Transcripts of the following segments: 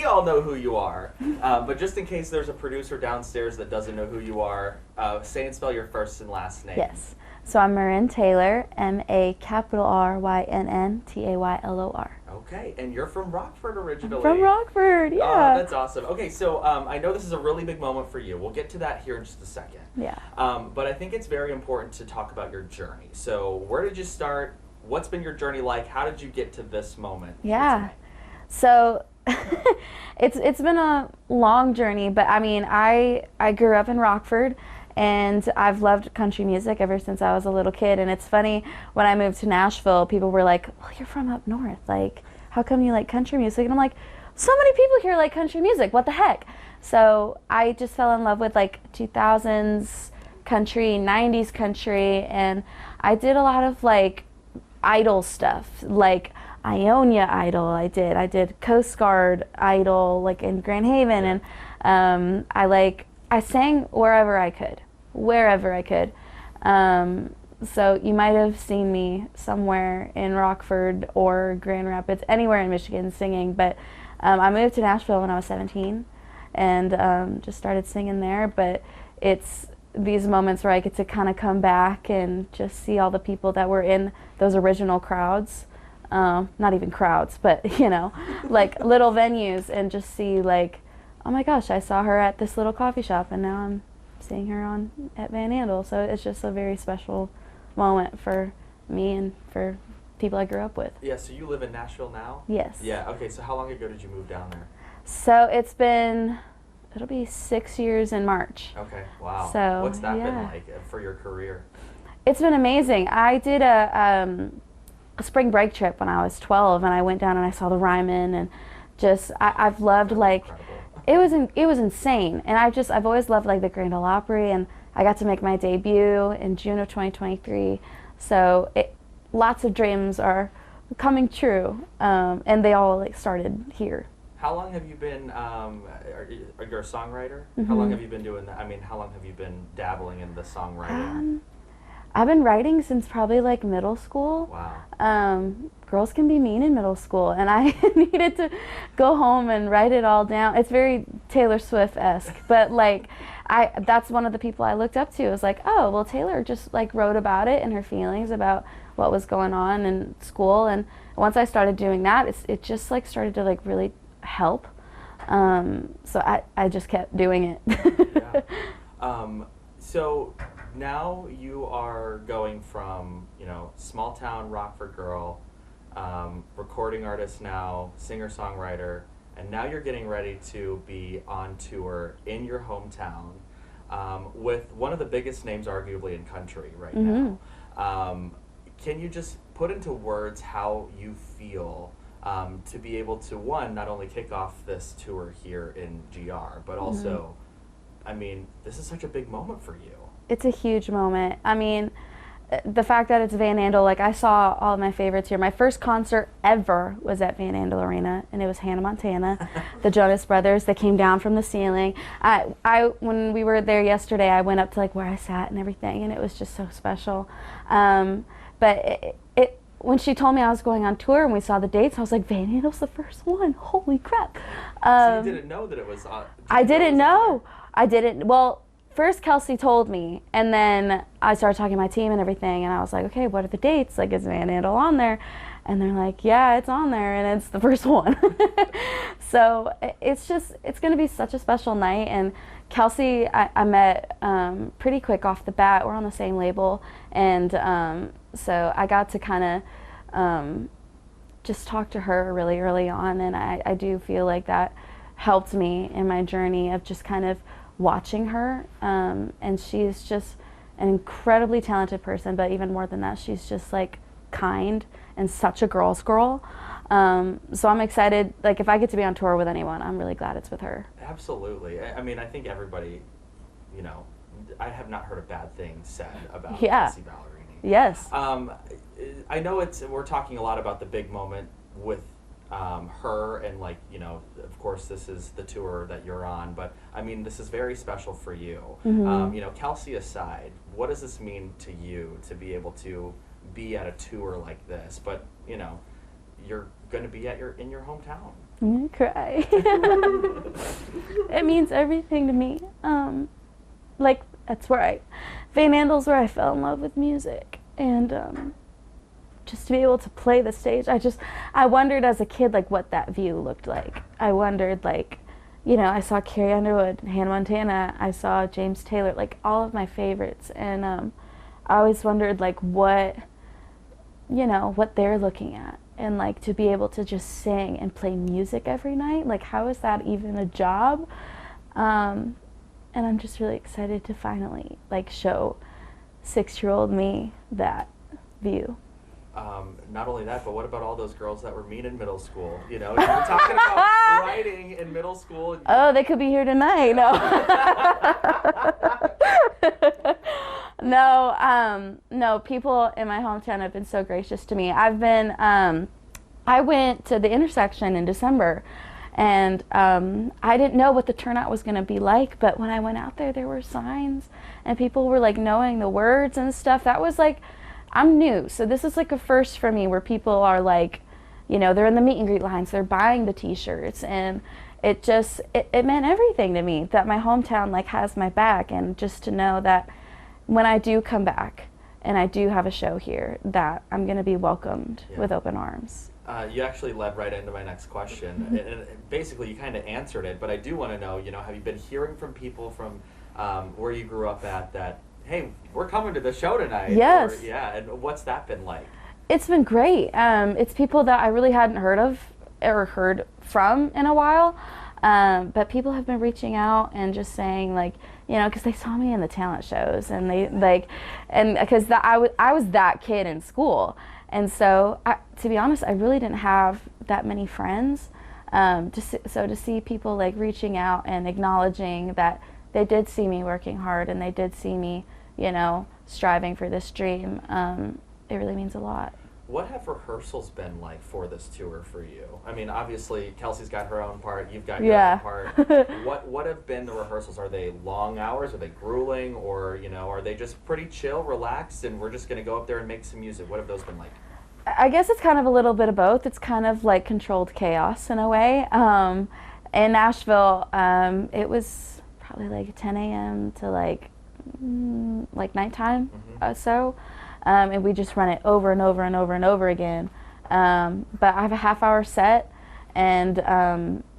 all know who you are. But just in case there's a producer downstairs that doesn't know who you are, say and spell your first and last name. Yes. So I'm MaRynn Taylor, MaRynn Taylor. Okay, and you're from Rockford originally. From Rockford, yeah. Oh, that's awesome. Okay, so I know this is a really big moment for you. We'll get to that here in just a second. Yeah. But I think it's very important to talk about your journey. So where did you start? What's been your journey like? How did you get to this moment? Yeah. So it's been a long journey, but I mean, I grew up in Rockford, and I've loved country music ever since I was a little kid. And it's funny, when I moved to Nashville, people were like, well, you're from up north. Like, how come you like country music? And I'm like, so many people here like country music. What the heck? So I just fell in love with like 2000s country, 90s country, and I did a lot of like idol stuff, like Ionia Idol. I did Coast Guard Idol, like in Grand Haven, and I sang wherever I could. So you might have seen me somewhere in Rockford or Grand Rapids, anywhere in Michigan singing, but I moved to Nashville when I was 17 and just started singing there. But it's these moments where I get to kind of come back and just see all the people that were in those original crowds. Not even crowds, but you know, like little venues, and just see like, oh my gosh, I saw her at this little coffee shop and now I'm seeing her at Van Andel. So it's just a very special moment for me and for people I grew up with. Yeah, so you live in Nashville now? Yes. Yeah, okay, so how long ago did you move down there? So it'll be 6 years in March. Okay, wow. So what's that been like for your career? It's been amazing. I did a spring break trip when I was 12, and I went down and I saw the Ryman, and just I've loved like Incredible. it was insane, and I've always loved like the Grand Ole Opry, and I got to make my debut in June of 2023. So lots of dreams are coming true, and they all like started here. How long have you been? Are you a songwriter? Mm-hmm. How long have you been doing that? I mean, how long have you been dabbling in the songwriting? I've been writing since probably like middle school. Wow. Girls can be mean in middle school, and I needed to go home and write it all down. It's very Taylor Swift-esque, but like that's one of the people I looked up to. It was like, oh, well, Taylor just like wrote about it and her feelings about what was going on in school, and once I started doing that, it just like started to like really help. So I just kept doing it. Yeah. So now you are going from, you know, small town Rockford girl, recording artist now, singer-songwriter, and now you're getting ready to be on tour in your hometown with one of the biggest names arguably in country right now. Can you just put into words how you feel to be able to, one, not only kick off this tour here in GR, but also, I mean, this is such a big moment for you. It's a huge moment. I mean, the fact that it's Van Andel, like I saw all of my favorites here. My first concert ever was at Van Andel Arena, and it was Hannah Montana, the Jonas Brothers. They came down from the ceiling. When we were there yesterday, I went up to like where I sat and everything, and it was just so special. But when she told me I was going on tour and we saw the dates, I was like, Van Andel's the first one. Holy crap! So you didn't know that it was. I didn't know. I didn't. Well. First, Kelsea told me, and then I started talking to my team and everything, and I was like, okay, what are the dates? Like, is Van Andel on there? And they're like, yeah, it's on there, and it's the first one. So it's going to be such a special night, and Kelsea, I met pretty quick off the bat. We're on the same label, and so I got to kind of just talk to her really early on, and I do feel like that helped me in my journey of just kind of watching her, and she's just an incredibly talented person, but even more than that, she's just like kind and such a girl's girl. So I'm excited, like if I get to be on tour with anyone, I'm really glad it's with her. Absolutely. I mean, I think everybody, you know, I have not heard a bad thing said about Yeah. Kelsea Ballerini. Yes. I know we're talking a lot about the big moment with her, and like, you know, of course this is the tour that you're on, but I mean, this is very special for you. You know, Kelsea aside, what does this mean to you to be able to be at a tour like this, but you know, you're going to be in your hometown? I'm gonna cry. It means everything to me. Like, that's where Van Andel's where I fell in love with music. And just to be able to play the stage, I wondered as a kid, like, what that view looked like. I wondered, like, you know, I saw Carrie Underwood, Hannah Montana, I saw James Taylor, like, all of my favorites. And I always wondered, like, what they're looking at. And, like, to be able to just sing and play music every night, like, how is that even a job? And I'm just really excited to finally, like, show 6-year-old me that view. Not only that, but what about all those girls that were mean in middle school? You know, you were talking about writing in middle school. Oh, they could be here tonight. No. No, people in my hometown have been so gracious to me. I went to the intersection in December, and I didn't know what the turnout was going to be like, but when I went out there, there were signs, and people were, like, knowing the words and stuff. That was, like, I'm new, so this is, like, a first for me, where people are, like, you know, they're in the meet and greet lines, they're buying the t-shirts, and it meant everything to me that my hometown, like, has my back, and just to know that when I do come back and I do have a show here, that I'm going to be welcomed with open arms. You actually led right into my next question, and basically you kind of answered it, but I do want to know, you know, have you been hearing from people from where you grew up at that, hey, we're coming to the show tonight? Yes. Or, yeah, and what's that been like? It's been great. It's people that I really hadn't heard of or heard from in a while, but people have been reaching out and just saying, like, you know, because they saw me in the talent shows, and they, like, and because I was that kid in school. And so, to be honest, I really didn't have that many friends. So to see people, like, reaching out and acknowledging that they did see me working hard and they did see me, you know, striving for this dream, it really means a lot. What have rehearsals been like for this tour for you? I mean, obviously, Kelsey's got her own part, you've got your own part. What have been the rehearsals? Are they long hours? Are they grueling? Or, you know, are they just pretty chill, relaxed, and we're just going to go up there and make some music? What have those been like? I guess it's kind of a little bit of both. It's kind of like controlled chaos in a way. In Nashville, it was probably like 10 a.m. to like nighttime and we just run it over and over and over and over again. But I have a half-hour set, and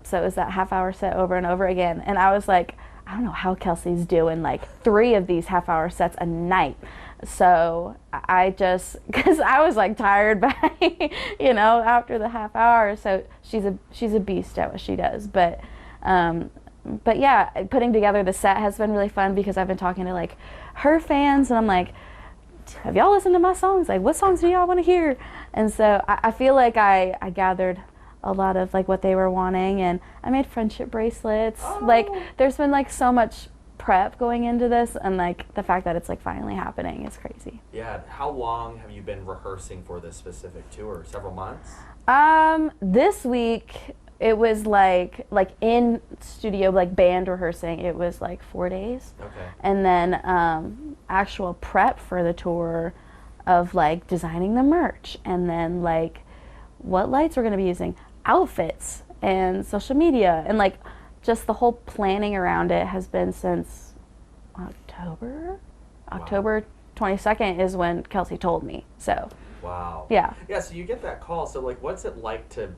so it was that half-hour set over and over again. And I was like, I don't know how Kelsey's doing like 3 of these half-hour sets a night. So I just, because I was like tired by, you know, after the half hour. So she's a beast at what she does. But yeah, putting together the set has been really fun, because I've been talking to like her fans, and I'm like, have y'all listened to my songs? Like, what songs do y'all want to hear? And so I feel like I gathered a lot of like what they were wanting, and I made friendship bracelets. Like, there's been like so much prep going into this, and like the fact that it's like finally happening is crazy. Yeah. How long have you been rehearsing for this specific tour? Several months? This week it was like in studio, like band rehearsing, it was like 4 days. Okay. And then actual prep for the tour of like designing the merch, and then like what lights we're going to be using, outfits, and social media, and like just the whole planning around it has been since October. Wow. October 22nd is when Kelsey told me. So. Wow. Yeah. Yeah, so you get that call. So like, what's it like to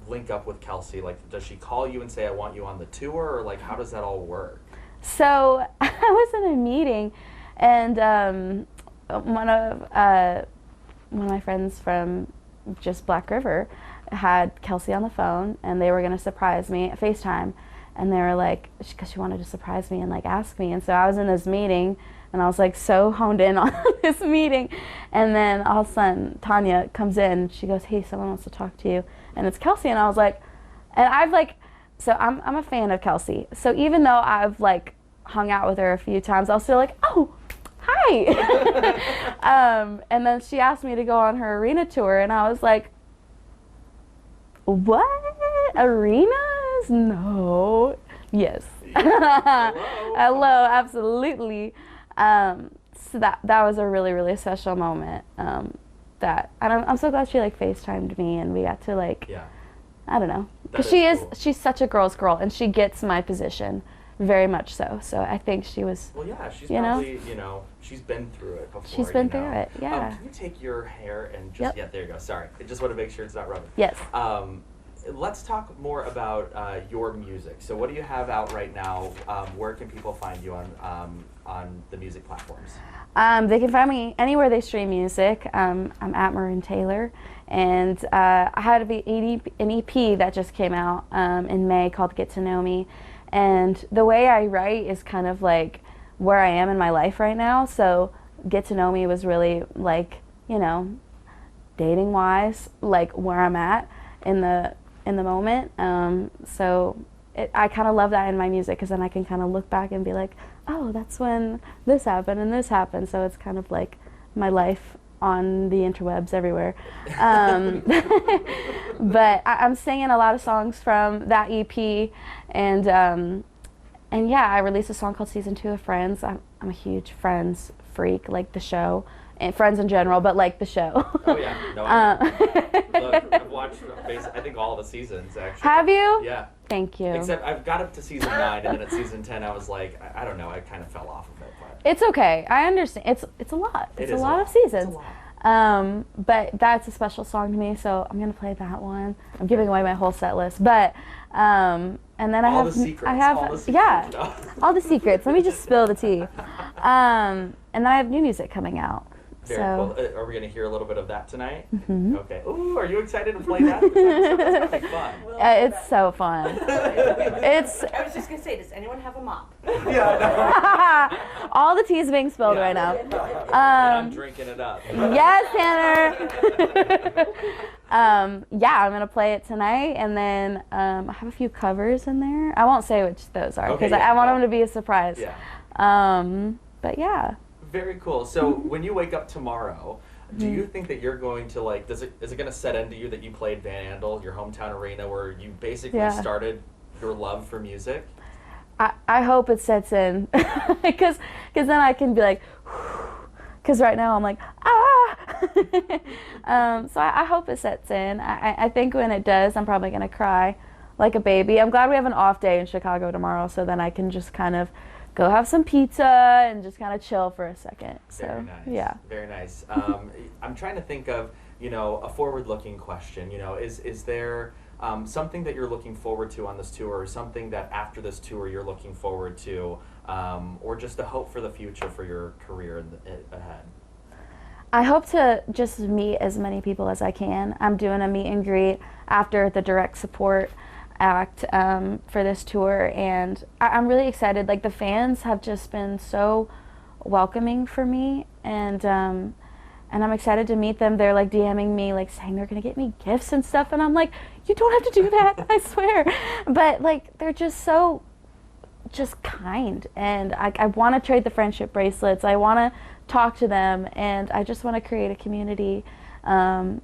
link up with Kelsey? Like, does she call you and say, I want you on the tour, or like, how does that all work? So I was in a meeting, and one of my friends from just Black River had Kelsey on the phone, and they were going to surprise me at FaceTime. And they were like, because she wanted to surprise me and like ask me. And so I was in this meeting, and I was like so honed in on this meeting. And then all of a sudden Tanya comes in, she goes, hey, someone wants to talk to you. And it's Kelsey. And I was like, and I've like, so I'm a fan of Kelsey. So even though I've like hung out with her a few times, I was still like, oh, hi. And then she asked me to go on her arena tour, and I was like, what? Arenas? No. Yes. Hello, absolutely. So that was a really, really special moment. That I'm so glad she like FaceTimed me, and we got to like, I don't know, Because she's such a girl's girl, and she gets my position very much so. So I think she was. Well, yeah, she's probably, she's been through it before. She's been through it, yeah. Can you take your hair and just, there you go, sorry. I just want to make sure it's not rubbing. Yes. Let's talk more about your music. So what do you have out right now? Where can people find you on the music platforms? They can find me anywhere they stream music. I'm at MaRynn Taylor. And I had an EP that just came out in May called Get to Know Me. And the way I write is kind of like where I am in my life right now. So Get to Know Me was really like, dating wise, like where I'm at in the moment. So I kind of love that in my music, because then I can kind of look back and be like, oh, that's when this happened and this happened. So it's kind of like my life on the interwebs everywhere. But I'm singing a lot of songs from that EP, and yeah, I released a song called Season 2 of Friends. I'm a huge Friends freak, like the show, and Friends in general, but like the show. Oh yeah, no, I've watched I think all the seasons actually. Have you? Yeah. Thank you. Except I've got up to season 9, and then at season 10 I was like, I don't know, I kind of fell off of it. But it's okay. I understand. It's a lot. It's a lot of seasons. It's a lot. But that's a special song to me, so I'm gonna play that one. I'm giving away my whole set list, but and then all the secrets. All the secrets. Let me just spill the tea. And then I have new music coming out. Very so. cool. Are we going to hear a little bit of that tonight? Mm-hmm. Okay. Ooh, are you excited to play that? That's going to be fun. It's so fun. I was just going to say, does anyone have a mop? Yeah. All the tea's being spilled right now. And I'm drinking it up. Yes, Tanner. Yeah, I'm going to play it tonight, and then I have a few covers in there. I won't say which those are, because I want them to be a surprise. Yeah. But yeah. Very cool. So when you wake up tomorrow, do you think that you're going to is it going to set into you that you played Van Andel, your hometown arena, where you basically started your love for music? I hope it sets in, because then I can be like, because right now I'm like, so I hope it sets in. I think when it does, I'm probably going to cry like a baby. I'm glad we have an off day in Chicago tomorrow, so then I can just kind of go have some pizza and just kind of chill for a second. So, very nice. Yeah. Very nice. I'm trying to think of, a forward-looking question. Is there something that you're looking forward to on this tour, or something that after this tour you're looking forward to, or just a hope for the future for your career ahead? I hope to just meet as many people as I can. I'm doing a meet and greet after the direct support act for this tour, and I'm really excited. Like, the fans have just been so welcoming for me, and I'm excited to meet them. They're like DMing me, like saying they're gonna get me gifts and stuff, and I'm like, you don't have to do that, I swear. But like, they're just so kind, and I want to trade the friendship bracelets. I want to talk to them, and I just want to create a community and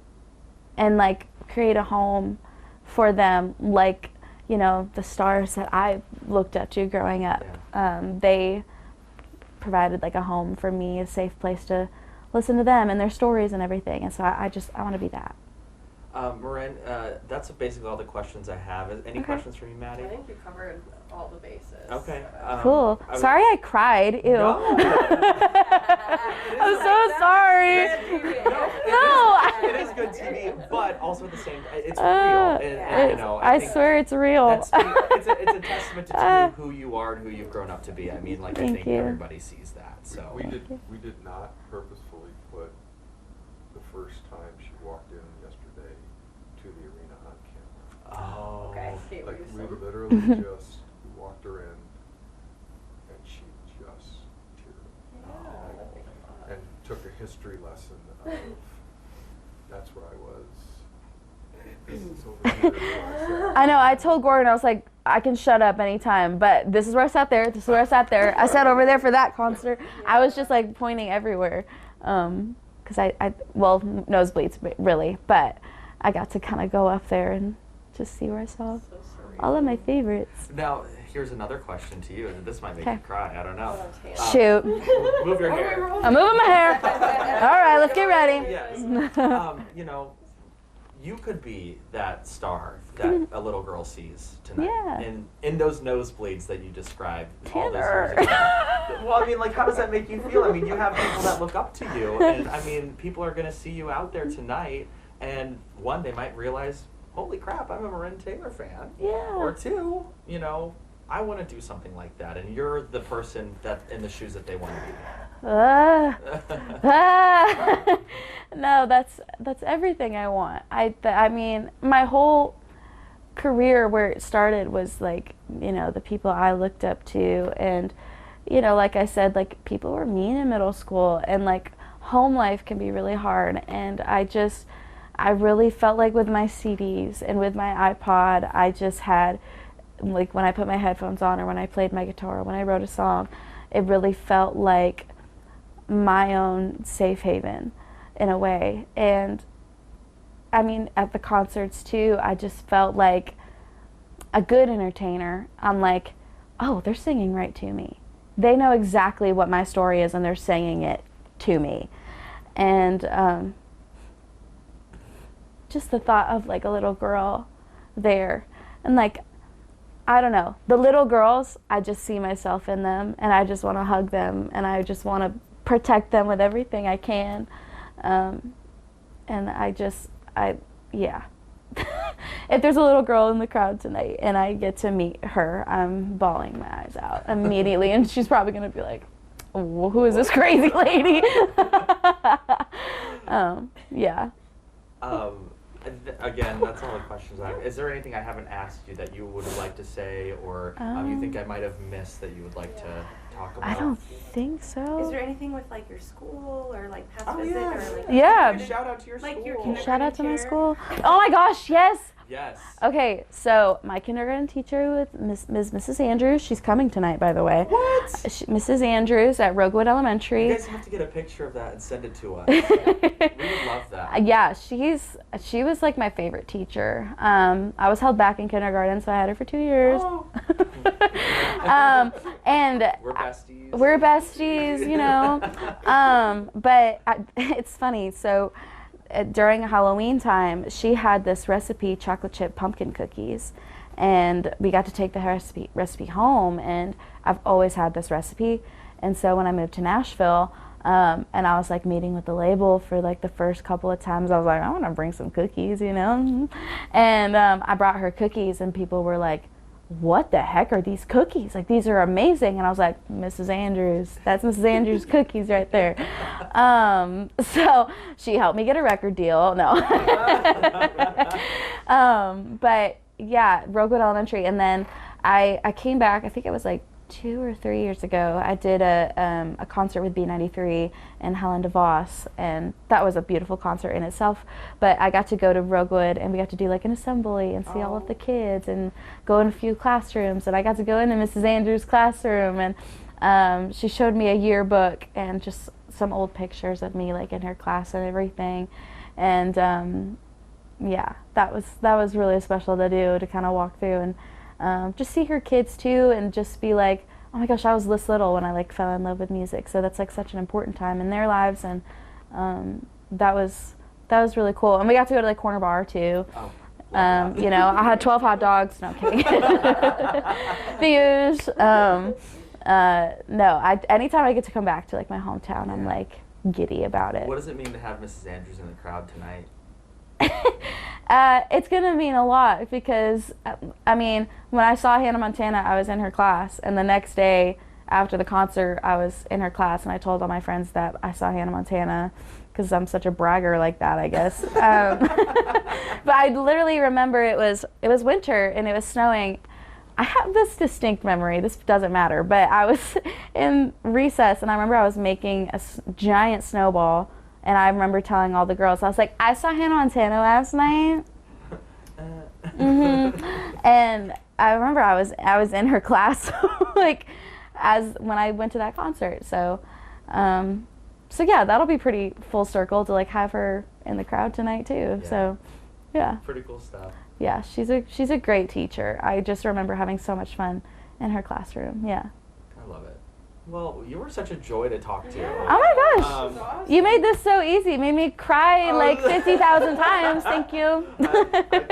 like create a home for them, like, the stars that I looked up to growing up. They provided like a home for me, a safe place to listen to them and their stories and everything, and so I want to be that. MaRynn, that's basically all the questions I have. Any questions for you, Maddie? I think you covered all the bases. Okay. Cool. Sorry I cried. Ew. No. I'm so sorry. No. It is good TV, but also at the same time, it's real. And, I swear it's real. It's a testament to who you are and who you've grown up to be. I mean, I think everybody sees that. So we did not purposefully put the first time she walked in yesterday to the arena on camera. Oh. Okay. Like, we literally just walked her in, and she just teared up. And took a history lesson of, that's where I was. This is over here. I know, I told Gordon, I was like, I can shut up anytime, but this is where I sat there, this is where I sat there. I sat over there for that concert. I was just like pointing everywhere. Because nosebleeds, really, but I got to kind of go up there and just see where I saw all of my favorites. Now, here's another question to you. This might make you cry. I don't know. Shoot. Move your hair. I'm moving my hair. All right, let's get ready. Yes. you could be that star that a little girl sees tonight. Yeah. In those nosebleeds that you described all these Taylor. years ago. Well, I mean, like, how does that make you feel? I mean, you have people that look up to you, and I mean, people are going to see you out there tonight, and one, they might realize, holy crap, I'm a MaRynn Taylor fan. Yeah. Or two, you know, I want to do something like that, and you're the person that in the shoes that they want to be. No, that's everything I want. I mean, my whole career where it started was like, you know, the people I looked up to, and, you know, like I said, like, people were mean in middle school, and like home life can be really hard, and I really felt like with my CDs and with my iPod, I just had, like, when I put my headphones on or when I played my guitar or when I wrote a song, it really felt like my own safe haven in a way. And I mean, at the concerts too, I just felt like a good entertainer. I'm like, oh, they're singing right to me. They know exactly what my story is and they're singing it to me. And just the thought of like a little girl there, and like, I don't know, the little girls, I just see myself in them, and I just want to hug them, and I just want to protect them with everything I can. And yeah. If there's a little girl in the crowd tonight and I get to meet her, I'm bawling my eyes out immediately, and she's probably going to be like, oh, who is this crazy lady? Yeah. Again, that's all the questions I have. Is there anything I haven't asked you that you would like to say, or you think I might have missed that you would like to talk about? I don't think so. Is there anything with like your school or like past visit yeah. or like Yeah. Shout out to your like school. your kindergarten Shout out to my teacher? school. Oh my gosh, yes. Yes. Okay, so my kindergarten teacher with Mrs. Andrews, she's coming tonight, by the way. What? Mrs. Andrews at Rockwood Elementary. You guys have to get a picture of that and send it to us. We would love that. Yeah, she was like my favorite teacher. I was held back in kindergarten, so I had her for 2 years. Oh. And We're besties. we're besties, you know. But it's funny. So during Halloween time, she had this recipe, chocolate chip pumpkin cookies, and we got to take the recipe home. And I've always had this recipe. And so when I moved to Nashville, and I was like meeting with the label for like the first couple of times, I was like, I want to bring some cookies, you know. And I brought her cookies, and people were like, what the heck are these cookies? Like, these are amazing. And I was like, Mrs. Andrews, that's Mrs. Andrews' cookies right there. So she helped me get a record deal. No. But yeah, Rockwood Elementary. And then I came back, I think it was like 2 or 3 years ago. I did a concert with B93 and Helen DeVos, and that was a beautiful concert in itself. But I got to go to Rockwood, and we got to do like an assembly and see all of the kids and go in a few classrooms. And I got to go into Mrs. Andrews' classroom, and she showed me a yearbook and just some old pictures of me like in her class and everything. And yeah, that was really special to do, to kind of walk through and just see her kids too, and just be like, oh my gosh, I was this little when I like fell in love with music. So that's like such an important time in their lives, and that was really cool. And we got to go to like Corner Bar too. Oh, you know, I had 12 hot dogs. No, I'm kidding. Views. No, anytime I get to come back to like my hometown, I'm like giddy about it. What does it mean to have Mrs. Andrews in the crowd tonight? It's gonna mean a lot, because I mean, when I saw Hannah Montana, I was in her class, and the next day after the concert, I was in her class, and I told all my friends that I saw Hannah Montana, because I'm such a bragger like that, I guess. But I literally remember it was winter and it was snowing. I have this distinct memory. This doesn't matter, but I was in recess, and I remember I was making a giant snowball. And I remember telling all the girls, I was like, I saw Hannah Montana last night. And I remember I was in her class, like, when I went to that concert. So yeah, that'll be pretty full circle to like have her in the crowd tonight too. Yeah. So yeah. Pretty cool stuff. Yeah, she's a great teacher. I just remember having so much fun in her classroom. Yeah. I love it. Well, you were such a joy to talk to. Oh my gosh. Um, You made this so easy. Made me cry Oh, like 50,000 times. Thank you. I